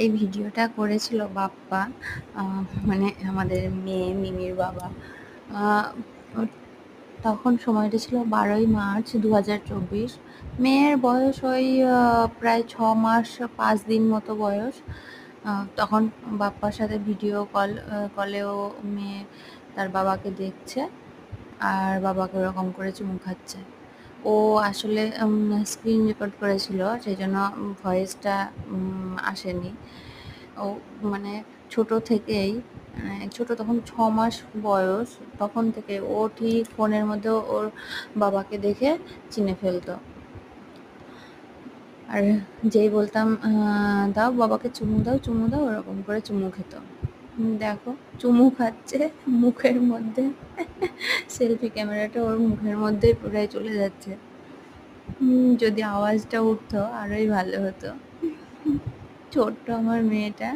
এই ভিডিওটা করেছিল বাপ্পা, মানে আমাদের মেয়ে মিমির বাবা। তখন সময়টা ছিল 12ই মার্চ 2024। মেয়ের বয়স ওই প্রায় 6 মাস 5 দিন মতো বয়স। তখন বাপ্পার সাথে ভিডিও কলেও মেয়ে তার বাবাকে দেখছে, আর বাবাকে ওরকম করে চুমু খাচ্ছে। ও আসলে স্ক্রিন রেকর্ড করেছিল, সেই জন্য ভয়েসটা আসেনি। ও মানে ছোট থেকেই, ছোট তখন 6 মাস বয়স, তখন থেকে ও ঠিক ফোনের মধ্যে ওর বাবাকে দেখে চিনে ফেলতো। আর যেই বলতাম দাও বাবাকে চুমু দাও চুমু দাও, ওরকম করে চুমু খেত। দেখো চুমু খাচ্ছে মুখের মধ্যে, সেলফি ক্যামেরাটা ওর মুখের মধ্যেই পুরাই চলে যাচ্ছে। যদি আওয়াজটা উঠতো আরোই ভালো হতো। ছোট্ট আমার মেয়েটা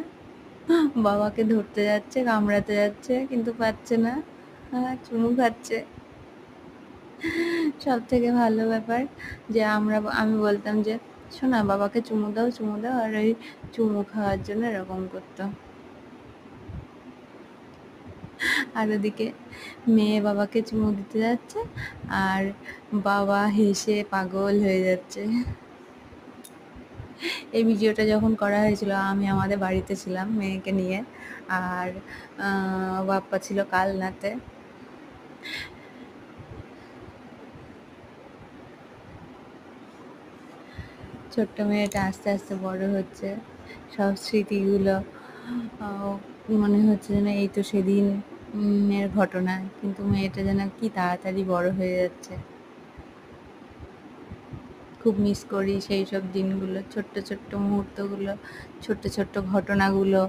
বাবাকে ধরতে যাচ্ছে, কামড়াতে যাচ্ছে, কিন্তু পাচ্ছে না, চুমু খাচ্ছে। সব থেকে ভালো ব্যাপার যে আমি বলতাম যে শোনা বাবাকে চুমু দাও চুমু দাও, আর ওই চুমু খাওয়ার জন্য এরকম করতো। আর ওদিকে মেয়ে বাবাকে চুমু দিতে যাচ্ছে, আর বাবা হেসে পাগল হয়ে যাচ্ছে। এই ভিডিওটা যখন করা হয়েছিল আমি আমাদের বাড়িতে ছিলাম মেয়েকে নিয়ে, আর বাপ্পা ছিল কালনাতে। ছোট্ট মেয়েটা আস্তে আস্তে বড় হচ্ছে, সব স্মৃতিগুলো মনে হচ্ছে যেন এই তো সেদিন এর ঘটনা, কিন্তু মেয়েটা যেন কি তাড়াতাড়ি বড় হয়ে যাচ্ছে। খুব মিস করি সেই সব দিনগুলো, ছোট্ট ছোট্ট মুহূর্তগুলো, ছোট্ট ছোট্ট ঘটনাগুলো।